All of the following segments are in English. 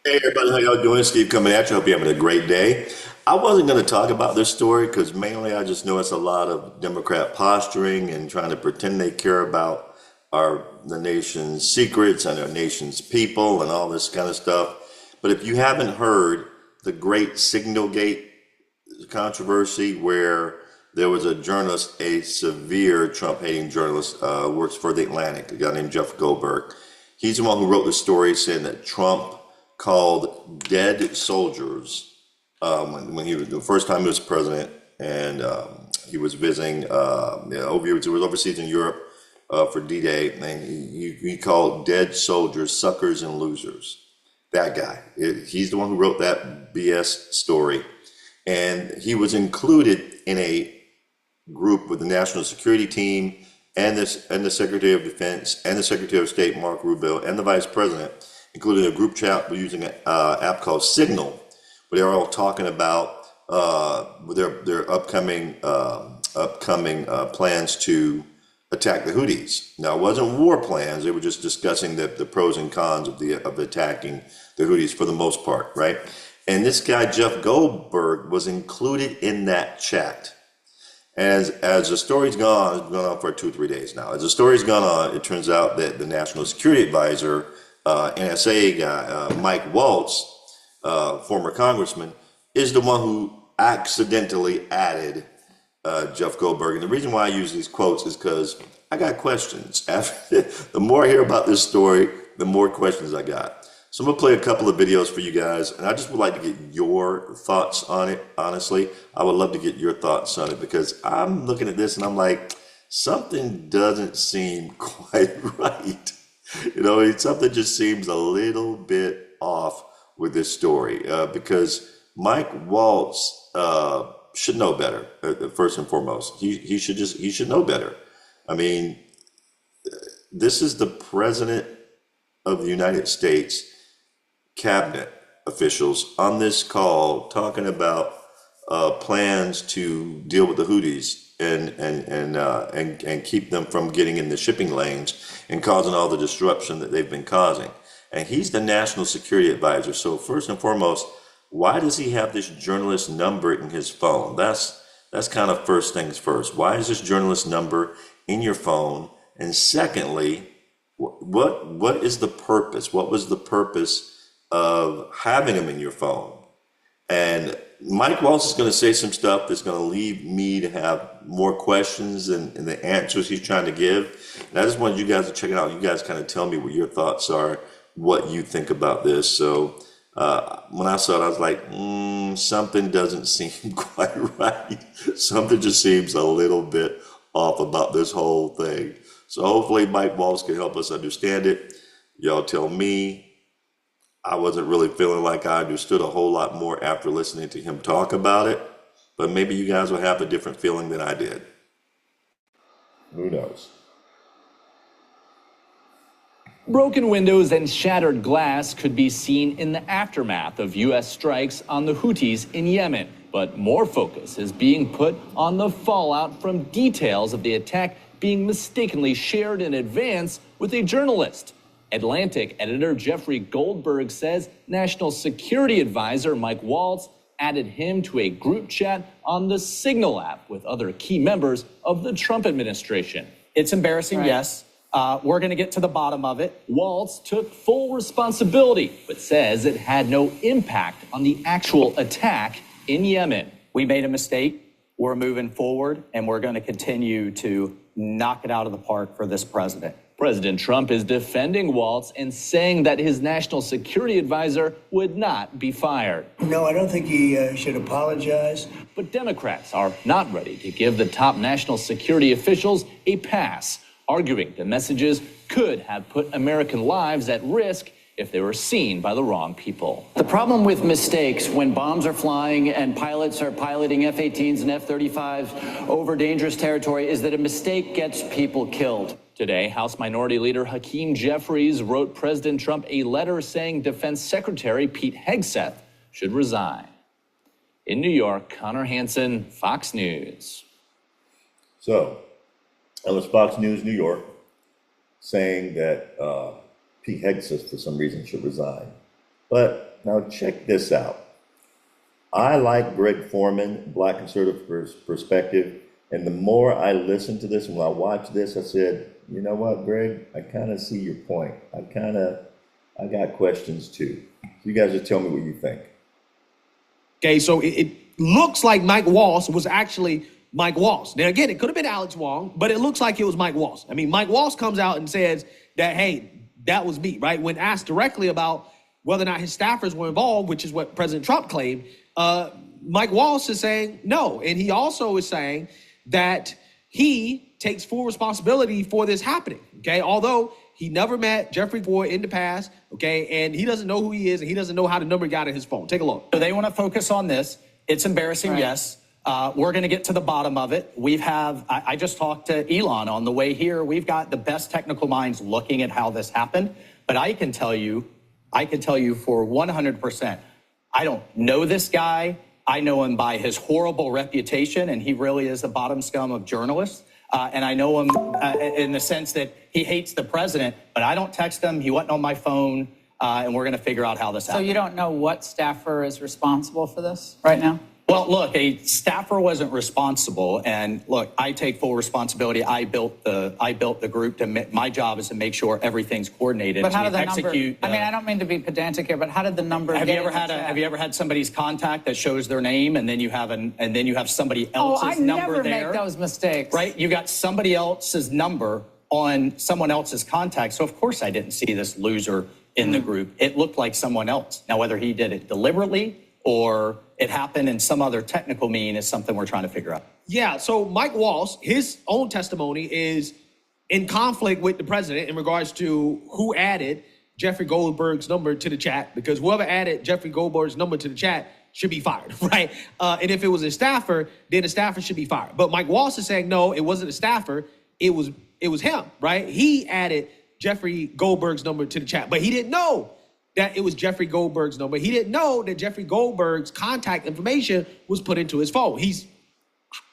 Hey everybody, how y'all doing? Steve coming at you. Hope you're having a great day. I wasn't going to talk about this story because mainly I just know it's a lot of Democrat posturing and trying to pretend they care about the nation's secrets and our nation's people and all this kind of stuff. But if you haven't heard the great Signalgate controversy where there was a journalist, a severe Trump-hating journalist, works for The Atlantic, a guy named Jeff Goldberg. He's the one who wrote the story saying that Trump called dead soldiers when he was the first time he was president, and he was visiting. He was overseas in Europe for D-Day, and he called dead soldiers suckers and losers. That guy. He's the one who wrote that BS story, and he was included in a group with the National Security Team and the Secretary of Defense and the Secretary of State Mark Rubio and the Vice President, including a group chat using an app called Signal, where they're all talking about their upcoming plans to attack the Houthis. Now, it wasn't war plans; they were just discussing the pros and cons of attacking the Houthis for the most part, right? And this guy Jeff Goldberg was included in that chat. As the story's gone, it's gone on for 2 or 3 days now. As the story's gone on, it turns out that the National Security Advisor, NSA guy, Mike Waltz, former congressman, is the one who accidentally added Jeff Goldberg. And the reason why I use these quotes is because I got questions. The more I hear about this story, the more questions I got. So I'm gonna play a couple of videos for you guys, and I just would like to get your thoughts on it. Honestly, I would love to get your thoughts on it because I'm looking at this and I'm like, something doesn't seem quite right. Something just seems a little bit off with this story because Mike Waltz should know better. First and foremost, he should know better. I mean, this is the president of the United States cabinet officials on this call talking about plans to deal with the Houthis and keep them from getting in the shipping lanes and causing all the disruption that they've been causing. And he's the national security advisor. So first and foremost, why does he have this journalist number in his phone? That's kind of first things first. Why is this journalist number in your phone? And secondly, what is the purpose? What was the purpose of having them in your phone? And Mike Waltz is going to say some stuff that's going to leave me to have more questions than the answers he's trying to give. And I just wanted you guys to check it out. You guys kind of tell me what your thoughts are, what you think about this. So when I saw it, I was like, something doesn't seem quite right. Something just seems a little bit off about this whole thing. So hopefully Mike Waltz can help us understand it. Y'all tell me. I wasn't really feeling like I understood a whole lot more after listening to him talk about it, but maybe you guys will have a different feeling than I did. Who knows? Broken windows and shattered glass could be seen in the aftermath of U.S. strikes on the Houthis in Yemen, but more focus is being put on the fallout from details of the attack being mistakenly shared in advance with a journalist. Atlantic editor Jeffrey Goldberg says National Security Advisor Mike Waltz added him to a group chat on the Signal app with other key members of the Trump administration. It's embarrassing, right. Yes. We're going to get to the bottom of it. Waltz took full responsibility, but says it had no impact on the actual attack in Yemen. We made a mistake. We're moving forward, and we're going to continue to knock it out of the park for this president. President Trump is defending Waltz and saying that his national security advisor would not be fired. No, I don't think he should apologize. But Democrats are not ready to give the top national security officials a pass, arguing the messages could have put American lives at risk if they were seen by the wrong people. The problem with mistakes when bombs are flying and pilots are piloting F-18s and F-35s over dangerous territory is that a mistake gets people killed. Today, House Minority Leader Hakeem Jeffries wrote President Trump a letter saying Defense Secretary Pete Hegseth should resign. In New York, Connor Hansen, Fox News. So, that was Fox News New York saying that Pete Hegseth, for some reason, should resign. But now check this out. I like Greg Foreman, Black conservative perspective. And the more I listened to this and when I watched this, I said, you know what, Greg, I kind of see your point. I got questions too. You guys just tell me what you think. Okay, so it looks like Mike Waltz was actually Mike Waltz. Now, again, it could have been Alex Wong, but it looks like it was Mike Waltz. I mean, Mike Waltz comes out and says that, hey, that was me, right? When asked directly about whether or not his staffers were involved, which is what President Trump claimed, Mike Waltz is saying no. And he also is saying that he takes full responsibility for this happening, okay? Although he never met Jeffrey Ford in the past, okay? And he doesn't know who he is, and he doesn't know how the number got in his phone. Take a look. So they want to focus on this. It's embarrassing, right. Yes. We're going to get to the bottom of it. I just talked to Elon on the way here. We've got the best technical minds looking at how this happened. But I can tell you for 100%, I don't know this guy. I know him by his horrible reputation, and he really is the bottom scum of journalists. And I know him in the sense that he hates the president, but I don't text him. He wasn't on my phone, and we're going to figure out how this happened. So you don't know what staffer is responsible for this right now? Well, look, a staffer wasn't responsible, and look, I take full responsibility. I built the group. My job is to make sure everything's coordinated. But how did the execute? number? I mean, I don't mean to be pedantic here, but how did the number? Have you ever had somebody's contact that shows their name, and then you have somebody else's number there? I never make those mistakes. Right? You got somebody else's number on someone else's contact. So of course I didn't see this loser in the group. It looked like someone else. Now whether he did it deliberately or it happened in some other technical mean is something we're trying to figure out. Yeah, so Mike Waltz, his own testimony is in conflict with the president in regards to who added Jeffrey Goldberg's number to the chat, because whoever added Jeffrey Goldberg's number to the chat should be fired, right? And if it was a staffer, then the staffer should be fired. But Mike Waltz is saying, no, it wasn't a staffer, it was him, right? He added Jeffrey Goldberg's number to the chat, but he didn't know that it was Jeffrey Goldberg's number. He didn't know that Jeffrey Goldberg's contact information was put into his phone. He's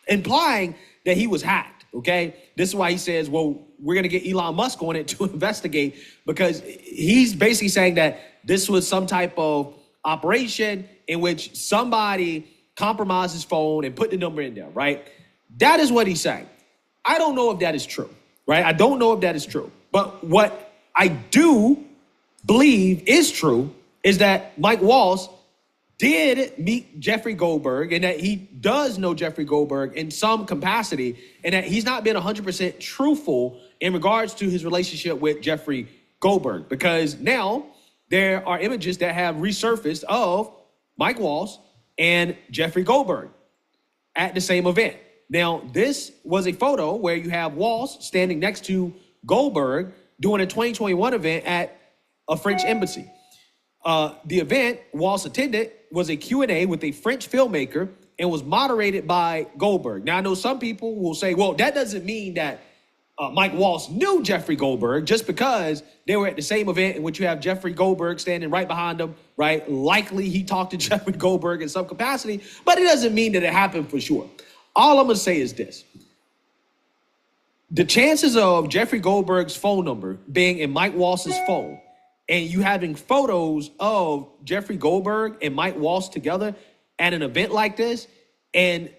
implying that he was hacked, okay? This is why he says, well, we're going to get Elon Musk on it to investigate, because he's basically saying that this was some type of operation in which somebody compromised his phone and put the number in there, right? That is what he's saying. I don't know if that is true, right? I don't know if that is true. But what I do believe is true is that Mike Waltz did meet Jeffrey Goldberg, and that he does know Jeffrey Goldberg in some capacity, and that he's not been 100% truthful in regards to his relationship with Jeffrey Goldberg, because now there are images that have resurfaced of Mike Waltz and Jeffrey Goldberg at the same event. Now, this was a photo where you have Waltz standing next to Goldberg doing a 2021 event at a French embassy. The event Waltz attended was a Q&A with a French filmmaker and was moderated by Goldberg. Now, I know some people will say, well, that doesn't mean that Mike Waltz knew Jeffrey Goldberg just because they were at the same event in which you have Jeffrey Goldberg standing right behind him, right? Likely he talked to Jeffrey Goldberg in some capacity, but it doesn't mean that it happened for sure. All I'm going to say is this. The chances of Jeffrey Goldberg's phone number being in Mike Waltz's phone and you having photos of Jeffrey Goldberg and Mike Waltz together at an event like this, and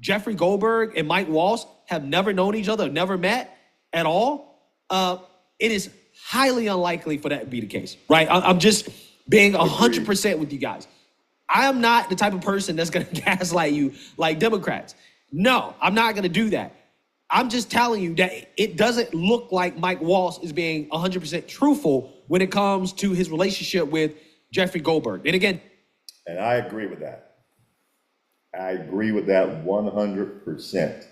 Jeffrey Goldberg and Mike Waltz have never known each other, never met at all, it is highly unlikely for that to be the case, right? I'm just being 100% with you guys. I am not the type of person that's going to gaslight you like Democrats. No, I'm not going to do that. I'm just telling you that it doesn't look like Mike Waltz is being 100% truthful when it comes to his relationship with Jeffrey Goldberg. And again, and I agree with that. I agree with that 100%.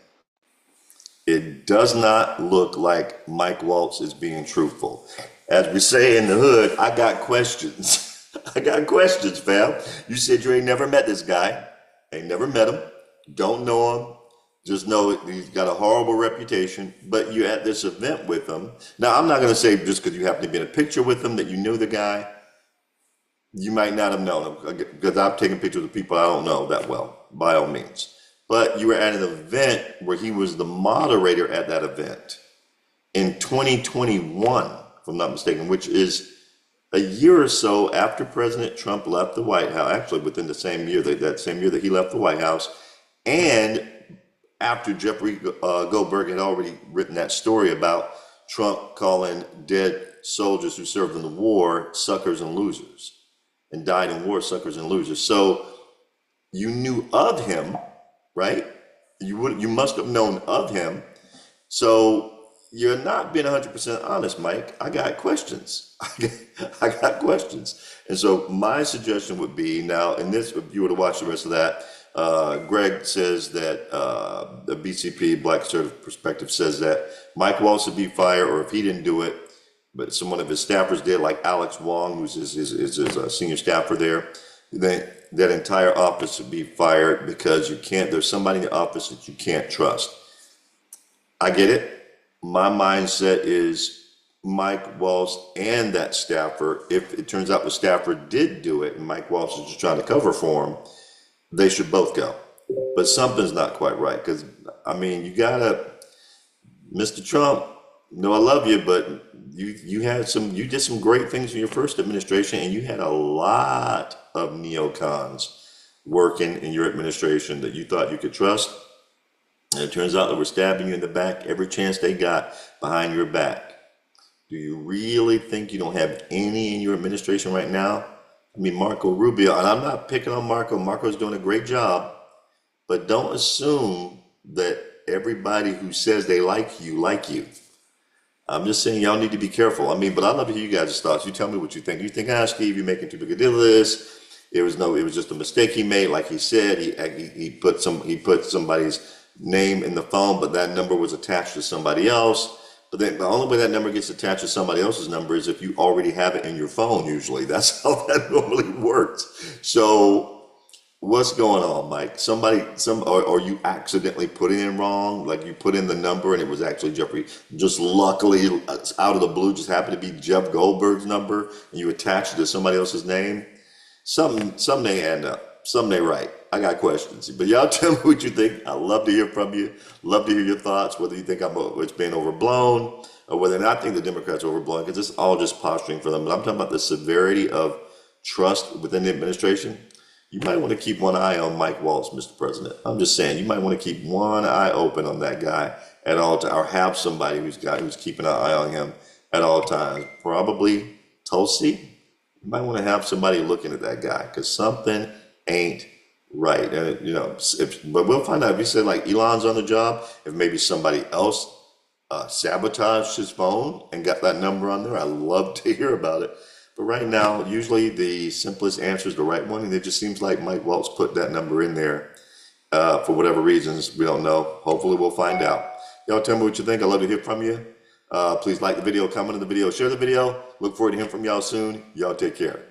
It does not look like Mike Waltz is being truthful. As we say in the hood, I got questions. I got questions, fam. You said you ain't never met this guy. Ain't never met him. Don't know him. Just know he's got a horrible reputation, but you're at this event with him. Now, I'm not going to say just because you happen to be in a picture with him that you knew the guy. You might not have known him, because I've taken pictures of people I don't know that well, by all means. But you were at an event where he was the moderator at that event in 2021, if I'm not mistaken, which is a year or so after President Trump left the White House, actually within the same year, that same year that he left the White House, and after Jeffrey Goldberg had already written that story about Trump calling dead soldiers who served in the war suckers and losers, and died in war suckers and losers. So you knew of him, right? You must have known of him. So you're not being 100% honest, Mike. I got questions. I got questions. And so my suggestion would be now, in this, if you were to watch the rest of that, Greg says that the BCP, Black Conservative Perspective, says that Mike Waltz should be fired, or if he didn't do it, but someone of his staffers did, like Alex Wong, who's his senior staffer there, then that entire office should be fired, because there's somebody in the office that you can't trust. I get it. My mindset is Mike Waltz and that staffer, if it turns out the staffer did do it and Mike Waltz is just trying to cover for him, they should both go. But something's not quite right, because, I mean, you gotta, Mr. Trump, I love you, but you did some great things in your first administration, and you had a lot of neocons working in your administration that you thought you could trust. And it turns out they were stabbing you in the back every chance they got behind your back. Do you really think you don't have any in your administration right now? I mean, Marco Rubio, and I'm not picking on Marco. Marco's doing a great job, but don't assume that everybody who says they like you. I'm just saying y'all need to be careful. I mean, but I'd love to hear you guys' thoughts. You tell me what you think. You think, Steve, you're making too big a deal of this. It was just a mistake he made. Like he said, he put somebody's name in the phone, but that number was attached to somebody else. But then the only way that number gets attached to somebody else's number is if you already have it in your phone, usually. That's how that normally works. So what's going on, Mike? Or you accidentally put it in wrong, like you put in the number and it was actually Jeffrey, just luckily out of the blue, just happened to be Jeff Goldberg's number, and you attached it to somebody else's name. Something may end up, something may right. I got questions, but y'all tell me what you think. I love to hear from you. Love to hear your thoughts, whether you think it's being overblown or whether I think the Democrats are overblown, because it's all just posturing for them. But I'm talking about the severity of trust within the administration. You might want to keep one eye on Mike Waltz, Mr. President. I'm just saying, you might want to keep one eye open on that guy at all times, or have somebody who's keeping an eye on him at all times. Probably Tulsi. You might want to have somebody looking at that guy, because something ain't right. And but we'll find out. If you said like Elon's on the job, if maybe somebody else sabotaged his phone and got that number on there, I'd love to hear about it. But right now, usually the simplest answer is the right one, and it just seems like Mike Waltz put that number in there for whatever reasons. We don't know. Hopefully we'll find out. Y'all tell me what you think. I'd love to hear from you. Please like the video, comment on the video, share the video. Look forward to hearing from y'all soon. Y'all take care.